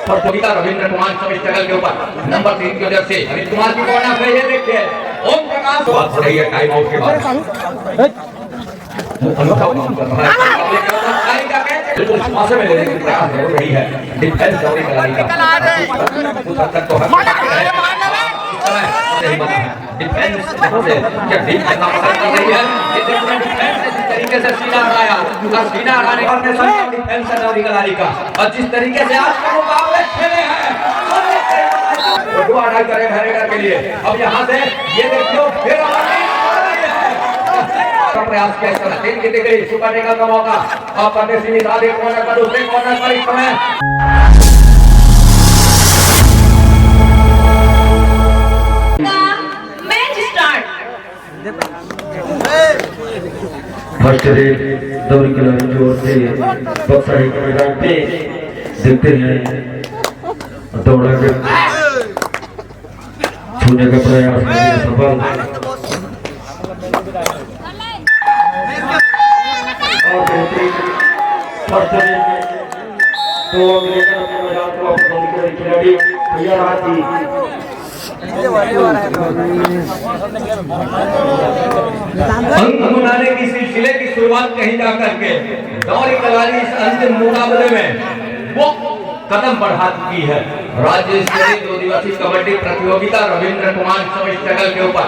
प्रतियोगिता रविंद्र कुमार सब स्ट्रगल के ऊपर नंबर 3 की वजह से अमित कुमार की कॉर्नर पे ये देखिए ओम प्रकाश बात हो रही है टाइम आउट के बाद पास में लेने की प्रयास हो रही है डिफेंस दौड़ी कलाई का तो डिफेंस से क्या डीप करना पसंद कर रही है ये डिफेंस इस तरीके से सीना हराया और सीना हराने का अपने सब डिफेंस है दौड़ी कलाई का और जिस तरीके से आज के मुकाबले खेले हैं दुआ डाल करे भरेगा के लिए अब यहां से ये देखियो फिर प्रयास किया इस समय 3 की डिग्री सुपर टेकल का मौका और परदेश सिंह आधे कॉर्नर पर दूसरे कॉर्नर पर इस समय मैच स्टार्ट फर्स्ट रेड दौड़ी खिलाड़ी की ओर से बक्सर के मैदान पे देखते हैं दौड़ा के छूने का प्रयास सफल फर्स्ट रेड में तो मैदान को दौड़ी खिलाड़ी तैयार आती अंक बनाने की सिलसिले की शुरुआत कहीं जाकर के दौड़ी कलाली इस अंतिम मुकाबले में वो कदम बढ़ा चुकी है। राज्य स्तरीय 2 दिवसीय कबड्डी प्रतियोगिता रविंद्र कुमार सब स्ट्रगल के ऊपर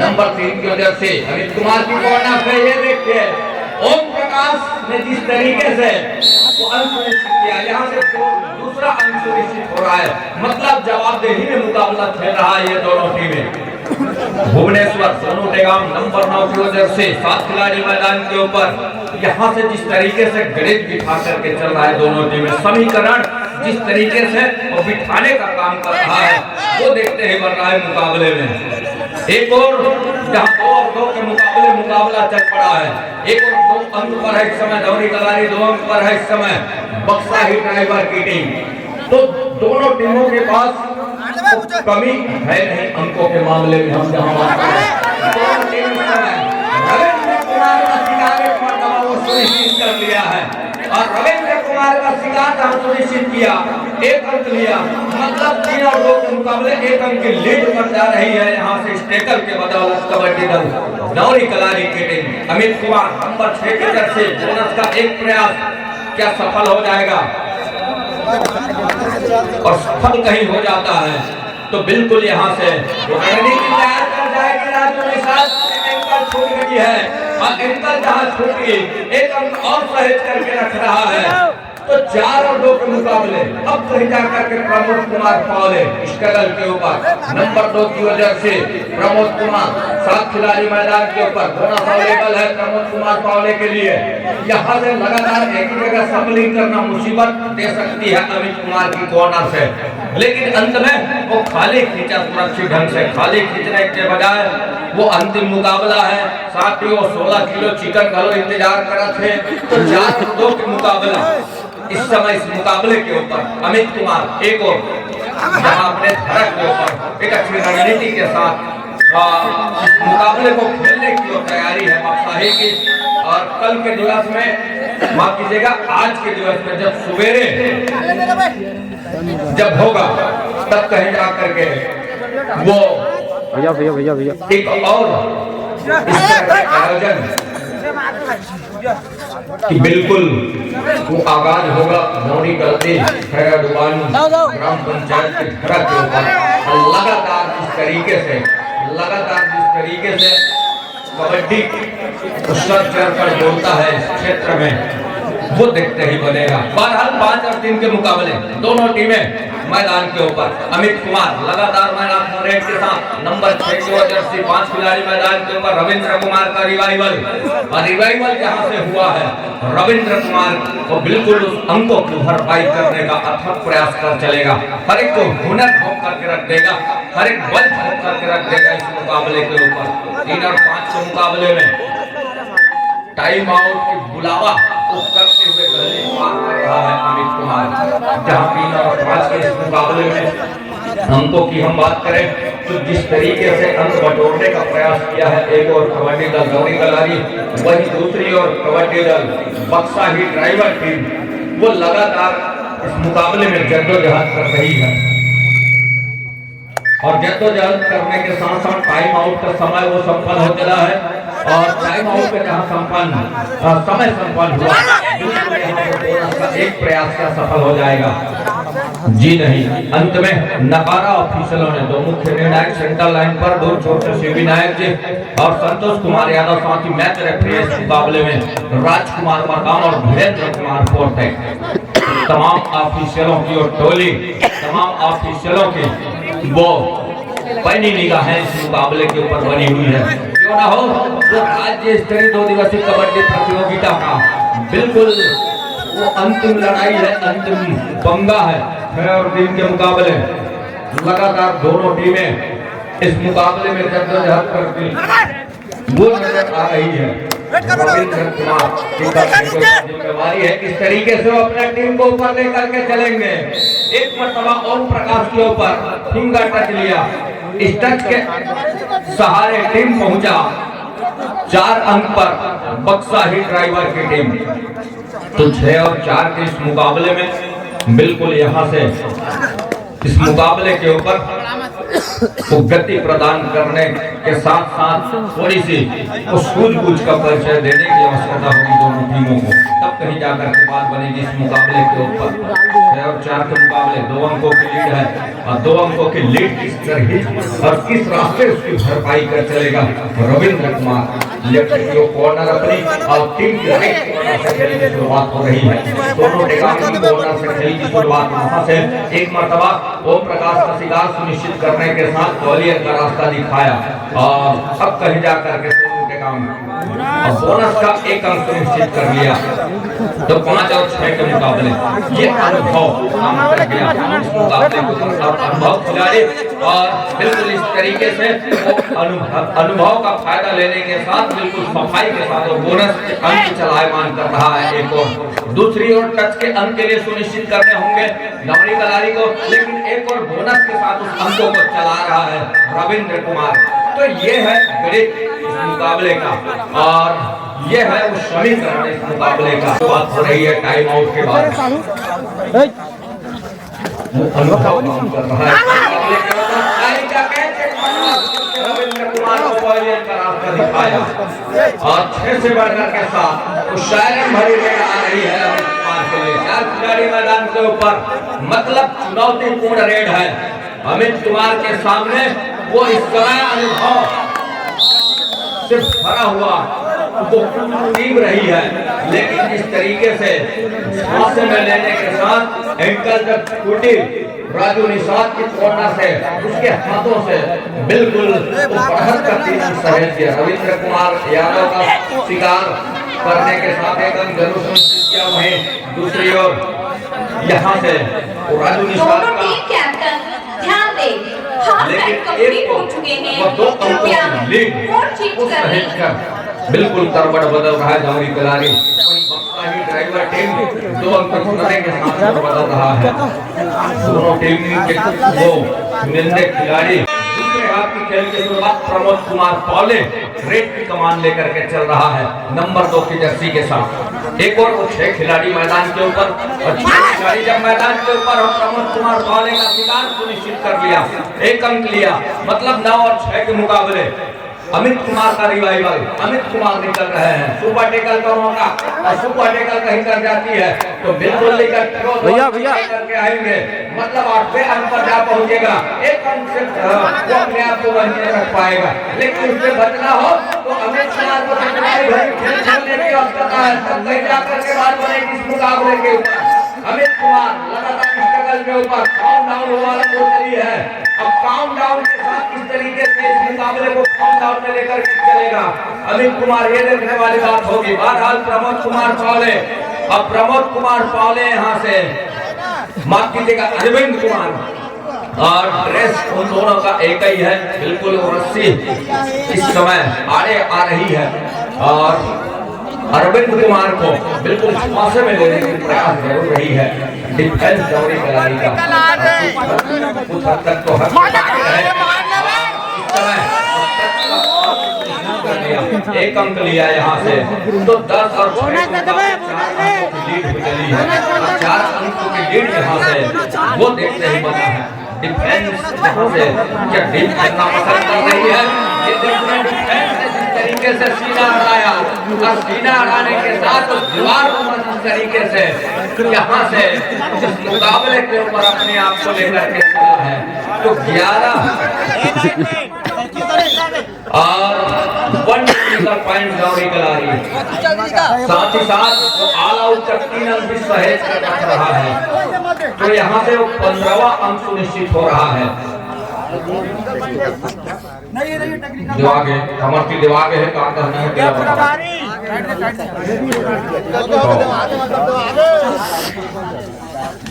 नंबर 3 की वजह से अमित कुमार की कॉर्नर पे ये देखिए ओम प्रकाश ने जिस तरीके से वो अंक सुनिश्चित किया यहाँ से दूसरा अंक सुनिश्चित हो रहा है मतलब जवाबदेही में मुकाबला खेल रहा है ये दोनों टीमें। भुवनेश्वर सोनू टेगाम नंबर 9 की वजह से 7 खिलाड़ी मैदान के ऊपर यहाँ से जिस तरीके से गणित बिठा करके चल रहा है दोनों टीमें समीकरण जिस तरीके से वो बिठाने का काम कर रहा है वो देखते ही बन रहा है मुकाबले में। एक और जहाँ 2 और 2 के मुकाबला चल पड़ा है एक और 2 अंक पर है इस समय दौड़ी कलारी 2 अंक पर है इस समय बक्सा ही ड्राइवर की टीम। तो दोनों टीमों के पास कमी है नहीं अंकों के मामले में हम जहाँ बात कर रहे हैं दोनों टीम इस समय रविंद्र कुमार का शिकार एक मरतबा वो सुनिश्चित कर लिया है और रविंद्र कुमार का शिकार जहाँ सुनिश्चित किया 1 अंक लिया मतलब 3 और 2 के मुकाबले 1 अंक की लीड पर जा रही है यहाँ से स्टेकर के बदौलत कबड्डी दल दौड़ी कलारी की टीम। अमित कुमार नंबर 6 की तरफ से बोनस का एक प्रयास क्या सफल हो जाएगा और सफल कहीं हो जाता है तो बिल्कुल यहाँ से रणनीति तैयार कर जाएगी राजू निषाद एंकल छूट गई है और एंकल जहाँ छूट गई 1 अंक और सहेज करके रख रहा है तो 4 और 2 के मुकाबले अब कहीं जाकर के प्रमोद कुमार पावले स्ट्रगल के ऊपर नंबर 2 की वजह से प्रमोद कुमार 7 खिलाड़ी मैदान के ऊपर बोनस अवेलेबल है प्रमोद कुमार पावले के लिए। यहाँ से लगातार एक ही जगह संभलिंग करना मुसीबत दे सकती है अमित कुमार की कॉर्नर से लेकिन अंत में वो खाली खींचा सुरक्षित ढंग से खाली खींचने के बजाय वो अंतिम मुकाबला है साथ ही वो 16 किलो चिकन घलो इंतजार कर रहे थे तो 4 और 2 के मुकाबला इस समय इस मुकाबले के ऊपर अमित कुमार एक और जहां अपने धड़क के ऊपर एक अच्छी रणनीति के साथ इस मुकाबले को खेलने की तैयारी है बक्साही की और कल के दिवस में माफ कीजिएगा आज के दिवस में जब सवेरे जब होगा तब कहीं जा करके वो भैया एक और इस तरह का आयोजन कि बिल्कुल वो आगाज होगा नौनी करते ग्राम पंचायत के घर के ऊपर लगातार जिस तरीके से कबड्डी सर पर जोड़ता है इस क्षेत्र में वो देखते ही बनेगा। बहरहाल 5 और 3 के मुकाबले दोनों टीमें मैदान के ऊपर अमित कुमार लगातार मैदान रेड के साथ नंबर 6 की वजह से 5 खिलाड़ी मैदान के ऊपर रविंद्र कुमार का रिवाइवल और रिवाइवल जहां से हुआ है रविंद्र कुमार को बिल्कुल उस अंकों की भरपाई करने का अथक प्रयास कर चलेगा हर एक को हुनर भोग करके रख देगा हर एक बल भोग करके रख देगा इस मुकाबले के ऊपर। 3 और 5 के मुकाबले में टाइम आउट की बुलावा करते हुए गले पार कर रहा है अमित कुमार जहां 3 और 5 के इस मुकाबले में अंकों की हम बात करें तो जिस तरीके से अंक बटोरने का प्रयास किया है एक और कबड्डी दल दौरी कलारी, वही दूसरी ओर कबड्डी दल बक्सा ही ड्राइवर टीम वो लगातार इस मुकाबले में जद्दोजहद कर रही है और जद्दोजहद करने के साथ साथ टाइम आउट का समय वो संपन्न हो चला है और टाइम आउट में जहाँ समय संपन्न हुआ एक प्रयास का सफल हो जाएगा। जी नहीं, अंत में नकारा ऑफिसरों ने दो मुख्य निर्णायक सेंट्रल लाइन पर दो छोटे शिवी नायक जी और संतोष कुमार यादव साथ ही मैच रेफरी इस मुकाबले में राजकुमार मरकाम और धीरेन्द्र कुमार फोर्थ है। तमाम ऑफिसरों की और टोली तमाम ऑफिसरों की वो पैनी निगाहें इस मुकाबले के ऊपर बनी हुई है। क्यों ना हो वो राज्य स्तरीय 2 दिवसीय कबड्डी प्रतियोगिता का बिल्कुल वो अंतिम लड़ाई है, अंतिम पंगा है और टीम के मुकाबले लगातार दोनों टीमें इस मुकाबले में जद्दोजहद करती वो नजर आ रही है। रविंद्र कुमार की जिम्मेवारी है किस तरीके से वो अपना टीम को ऊपर लेकर के चलेंगे। एक मरतबा ओम प्रकाश के ऊपर फिंगर टच लिया, इस टच के सहारे टीम पहुंचा 4 अंक पर बक्सा ही ड्राइवर की टीम। तो 6 और 4 के इस मुकाबले में बिल्कुल यहाँ से इस मुकाबले के ऊपर वो गति प्रदान करने के साथ साथ थोड़ी सी सूझबूझ का परिचय देने की आवश्यकता होगी दोनों टीमों को, तब कहीं जाकर के बात बनेगी इस मुकाबले के ऊपर। 6 और 4 के मुकाबले 2 अंकों की लीड है और 2 अंकों की लीड किस तरह और किस रास्ते उसकी भरपाई कर चलेगा रविंद्र कुमार। कॉर्नर अपनी और टीम की राइट कॉर्नर से खेल की शुरुआत हो रही है। दोनों टेकामी कॉर्नर से खेल की शुरुआत वहां से एक मरतबा ओम प्रकाश का शिकार सुनिश्चित करने के साथ ग्वालियर का रास्ता दिखाया और अब कहीं जाकर के और बोनस का 1 अंक सुनिश्चित कर लिया। तो 5 और 6 के मुकाबले ये अनुभव काम कर गया इस मुकाबले को अनुभव खिलाड़ी और बिल्कुल इस तरीके से अनुभव का फायदा लेने के साथ बिल्कुल सफाई के साथ बोनस के अंक चलायमान कर रहा है। एक और दूसरी ओर टच के अंक के लिए सुनिश्चित करने होंगे दौरी कलारी को, लेकिन एक और बोनस के साथ उस अंकों को चला रहा है रविंद्र कुमार। तो ये है गणित इस मुकाबले का और ये है वो समीकरण इस मुकाबले का। बात हो रही है टाइम आउट के बाद वो अनुभव काम कर रहा है रविंद्र कुमार को ग्वालियर का रास्ता दिखाया और 6 से बढ़कर के साथ तो शायरन भरी रेड आ रही है रविंद्र कुमार के लिए। 4 खिलाड़ी मैदान के ऊपर, मतलब चुनौतीपूर्ण रेड है अमित कुमार के सामने। वो इस समय अनुभव से भरा हुआ वो टीम रही है, लेकिन इस तरीके से सांसें में लेने के साथ एंकल तक टूटी राजू निषाद की कॉर्नर से उसके हाथों से बिल्कुल बढ़त करती सहेज के रविंद्र कुमार यादव का शिकार करने के साथ एक अंक जरूर सुनिश्चित किया। वहीं दूसरी ओर यहाँ से राजू निषाद का लेकिन एक को वो 2 अंकों की लीड को सहेज कर बिल्कुल तरबड़ बदल रहा है दौरी कलारी। वहीं बक्सा ही ड्राइवर टीम 2 अंक छूटने के साथ बदल रहा है। दोनों टीम के वो चुनिंदे खिलाड़ी दूसरे हाथ की खेल की शुरुआत प्रमोद कुमार पौले रेड की कमान लेकर के चल रहा है नंबर 2 की जर्सी के साथ। एक और 6 खिलाड़ी मैदान के ऊपर और 6 खिलाड़ी जब मैदान के ऊपर और प्रमोद कुमार पौले का शिकार सुनिश्चित कर लिया, 1 अंक लिया, मतलब 9 और 6 के मुकाबले अमित कुमार का रिवाइवल। अमित कुमार निकल रहे हैं, सुपर टेकल का मौका और सुपर टेकल कहीं कर जाती है तो बिल्कुल लेकर भैया करके आएंगे, मतलब 8वें अंक पर जा पहुंचेगा। 1 अंक से वो अपने आप को वंचित रख पाएगा, लेकिन उससे बचना हो तो अमित कुमार को खेल खेलने की आवश्यकता है, तब कहीं जाकर के बात बनेगी इस मुकाबले के ऊपर। अमित कुमार लगातार स्ट्रगल के ऊपर काउंटडाउन वाला हो रही है। अब काउंटडाउन के साथ किस तरीके से इस मुकाबले को काउंटडाउन में लेकर चलेगा अमित कुमार, ये देखने वाली बात होगी। बहरहाल प्रमोद कुमार पौले, अब प्रमोद कुमार पौले यहाँ से माफ कीजिएगा अरविंद कुमार और ड्रेस उन दोनों का एक ही है, बिल्कुल रस्सी इस समय आड़े आ रही है और अरविंद कुमार को बिल्कुल पासे में लेने की प्रयास जरूर रही है डिफेंस दौरी कलारी का। कुछ हद तक तो एक अंक लिया यहाँ से, तो 10 और 4 अंकों की लीड चली है। 4 अंकों की लीड यहाँ से वो देखते ही बना है डिफेंस यहाँ से क्या डीप करना पसंद कर रही है। ये देखिए डिफेंस ने जिस तरीके से सीना हटाया और सीना हटाने के साथ उस दीवार को जिस तरीके से यहाँ से जिस मुकाबले के ऊपर अपने आप को लेकर के चला है, तो 11 और 1 पॉइंट दौरी कलारी, साथ ही साथ वो ऑल आउट तक 3 अंक भी सहेज कर रख रहा है, तो यहाँ से वो 15वां अंक सुनिश्चित हो रहा है। दिवागे कमर की दिवागे है, क्या कहना है क्या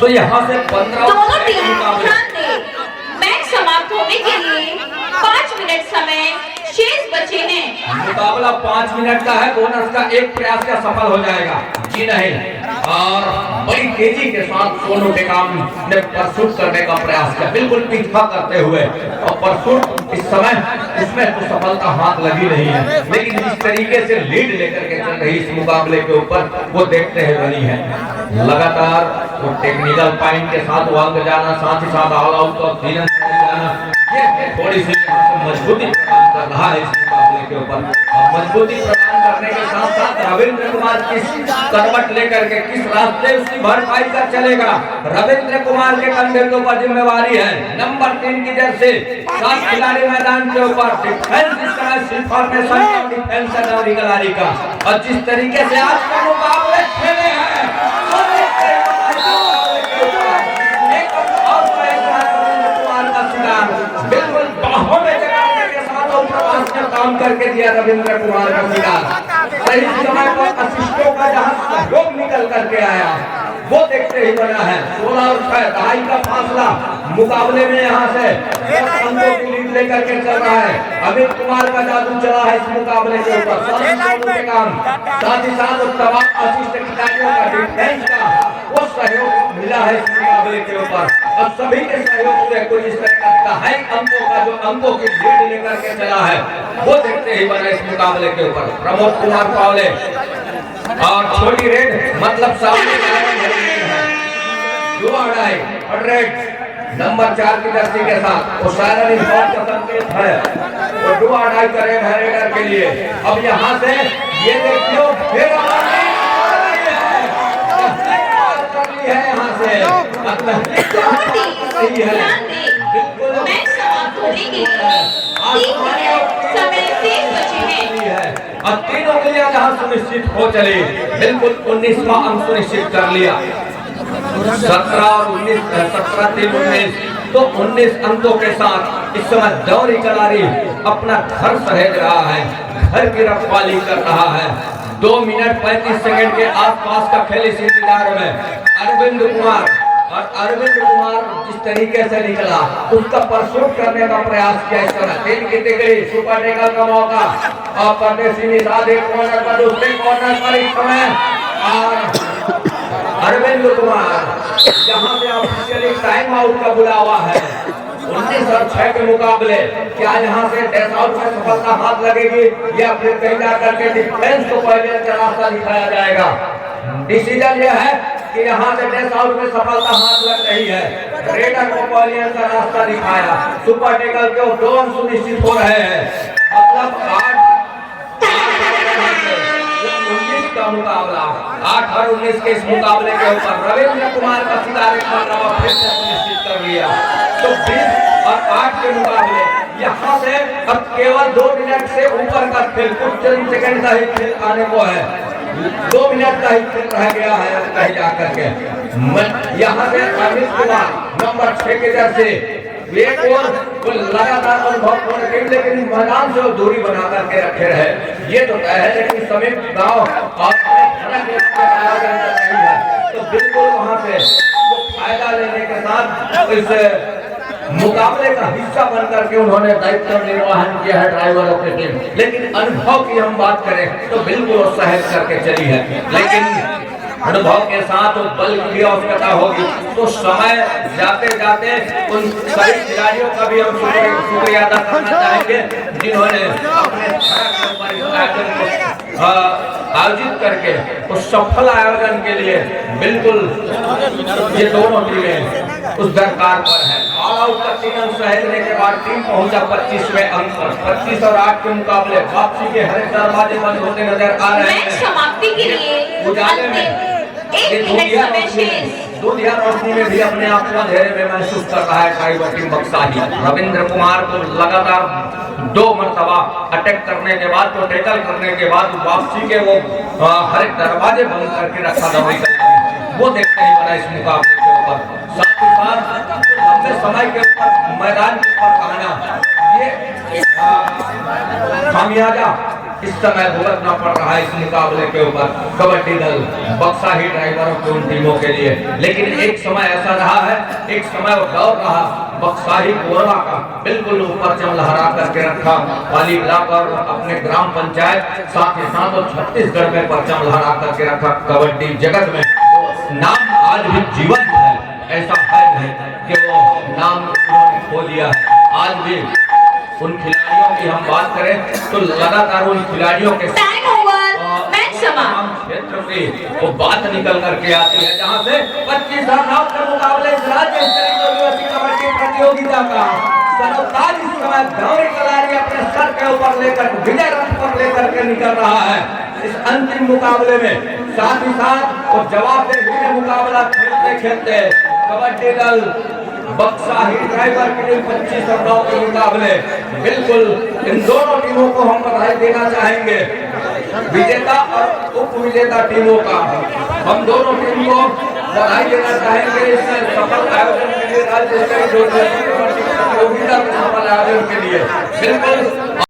तो यहाँ से 15 मैच समाप्त होने के लिए 5 मिनट समय शेष बचे हैं। मुकाबला 5 मिनट का है, बोनस का एक प्रयास का सफल हो जाएगा जी नहीं। और बड़ी तेजी के साथ सोनू टेकाम ने परसूट करने का प्रयास किया, बिल्कुल पीछा करते हुए, और परसूट इस समय इसमें तो सफलता हाथ लगी नहीं है, लेकिन जिस तरीके से लीड लेकर के चल रही इस मुकाबले के ऊपर वो देखते हैं बनी है। लगातार वो टेक्निकल पॉइंट के साथ वो अंक जाना, साथ ही साथ ऑल आउट और 3 अंक जाना, ये थोड़ी सी मजबूती प्रदान कर रहा है इस मुकाबले के ऊपर। और मजबूती प्रदान करने के साथ साथ रविंद्र कुमार किस करवट लेकर के किस रास्ते उसकी भरपाई कर चलेगा। रविंद्र कुमार के कंधे के ऊपर जिम्मेवारी है नंबर 3 की जर्सी, 7 खिलाड़ी मैदान के ऊपर डिफेंस इस तरह फॉर्मेशन डिफेंस है दौरी कलारी का। और जिस तरीके से आज का मुकाबले खेले हैं बिल्कुल बाहों में जगाने के साथ और प्रवास में काम करके दिया रविंद्र कुमार का शिकार। सही समय पर असिस्टों का जहां सहयोग निकल करके आया वो देखते ही बना है। 16 और 6 दहाई का फासला मुकाबले में यहाँ से 10 अंकों की लीड लेकर के चल रहा है। अमित कुमार का जादू चला है इस मुकाबले के ऊपर, साथ ही साथ तमाम असिस्ट खिलाड़ियों का डिफेंस का वो सहयोग मिला है इस मुकाबले के ऊपर। अब सभी के सहयोग से कुछ इस तरह का दहाई अंकों का जो अंकों की लीड लेकर के चला है वो देखते ही बना इस मुकाबले के ऊपर। प्रमोद कुमार पावले और छोटी रेड मतलब सामने रेड नंबर 4 की जर्सी के साथ वो सारा रिजॉर्ट का संकेत है, वो डू और डाई करे रेडर के लिए। अब यहाँ से ये देखियो फिर है यहाँ से सही है बिल्कुल मैच समाप्त होने के लिए 3 मिनट समय शेष बचे हैं। और 3 उंगलियां जहाँ सुनिश्चित हो चली, बिल्कुल 19वां अंक सुनिश्चित कर लिया। 17 और 19 17 3 19 तो 19 अंकों के साथ इस समय दौरी कलारी अपना घर सहेज रहा है, घर की रखवाली कर रहा है। 2 मिनट 35 सेकंड के आसपास का खेल इस इंतजार में अरविंद कुमार जिस तरीके से निकला उसका परसूट करने का प्रयास किया। इस तरह 3 की टिकड़ी सुपर टेकल का मौका और परदेसी निषाद एक कॉर्नर पर, दूसरे कॉर्नर पर इस समय और अरविंद कुमार जहां से ऑफिशियली टाइम आउट का बुलावा है। 19 और 6 के मुकाबले क्या यहाँ से डैश आउट में सफलता हाथ लगेगी या फिर कहीं जाकर के डिफेंस को पहले का रास्ता दिखाया जाएगा। डिसीजन यह है कि यहाँ से डैश आउट में सफलता हाथ लग रही है। रेडर को पहले का रास्ता दिखाया, सुपर टेकल के 2 अंक सुनिश्चित हो रहे हैं, मतलब 8 का मुकाबला 8 और 19 के इस मुकाबले के ऊपर रविंद्र कुमार का शिकार एक मरतबा फिर से सुनिश्चित कर लिया। तो 20 और 8 के मुकाबले यहाँ से अब केवल 2 मिनट से ऊपर का खेल, कुछ चंद सेकंड का ही खेल आने को है। 2 मिनट का ही खेल रह गया है कहीं जाकर के। यहाँ से अमित कुमार नंबर 6 के जर्सी एक और लगातार अनुभव होने के लेकिन मैदान से दूरी बना करके रखे रहे, ये तो तय है। लेकिन समीप गांव और तो बिल्कुल वहां से वो फायदा लेने के साथ इस मुकाबले का हिस्सा बनकर के उन्होंने दायित्व निर्वहन किया है ड्राइवरों की टीम। लेकिन अनुभव की हम बात करें तो बिल्कुल वो सहज करके चली है, लेकिन अनुभव के साथ उस बल की भी आवश्यकता होगी। तो समय जाते जाते उन सभी खिलाड़ियों का भी हम शुक्रिया अदा करना चाहेंगे जिन्होंने अपने आयोजन को आयोजित करके उस सफल आयोजन के लिए बिल्कुल ये दोनों टीमें उस दरकार पर है। ऑल आउट का 3 अंक सहेजने के बाद टीम पहुंचा 25वें अंक पर। 25 और 8 के मुकाबले वापसी के हर दरवाजे बंद होते नजर आ रहे हैं। मैच समाप्ति के लिए उजाले में एक मिनट समय शेष। दूधिया रोशनी में भी अपने आप को अंधेरे में महसूस कर रहा है ड्राइवर टीम बक्साही। रविंद्र कुमार को लगातार 2 मरतबा अटैक करने के बाद, तो टैकल करने के बाद वापसी के वो हर एक दरवाजे बंद करके रखा दवाई वो देखते ही बना इस मुकाबले के ऊपर। साथ ही साथ लंबे समय के ऊपर मैदान के ऊपर आना ये खामियाजा इस समय भुगतना पड़ रहा है इस मुकाबले के ऊपर कबड्डी दल बक्साही ड्राइवरों की उन टीमों के लिए। लेकिन एक समय ऐसा रहा है, एक समय वो दौर रहा बक्साही कोरबा का बिल्कुल ऊपर चम लहरा करके रखा वाली ब्लॉक और अपने ग्राम पंचायत, साथ ही साथ और छत्तीसगढ़ में परचम लहरा करके रखा कबड्डी जगत में। नाम आज भी जीवंत है, ऐसा है नहीं कि वो नाम उन्होंने खो दिया है। आज भी उन खिलाड़ियों की हम बात करें तो लगातार उन खिलाड़ियों के टाइम ओवर, मैच समाप्त। क्षेत्र से वो बात निकल करके आती है जहां से 25 रन के मुकाबले इस राज्य स्तरीय 2 दिवसीय कबड्डी प्रतियोगिता का 47 समय दौरी कलारी अपने सर के ऊपर लेकर विजय रथ पर लेकर के निकल रहा है इस अंतिम मुकाबले में। साथ ही साथ वो जवाबदेही मुकाबला खेलते खेलते कबड्डी दल बक्साही ड्राइवर की टीम 25 रनों के मुकाबले बिल्कुल इन दोनों टीमों को हम बधाई देना चाहेंगे, विजेता और उप विजेता टीमों का हम दोनों टीम को बधाई देना चाहेंगे इस सफल आयोजन के लिए, राज्य स्तरीय 2 दिवसीय कबड्डी प्रतियोगिता के सफल आयोजन के लिए। बिल्कुल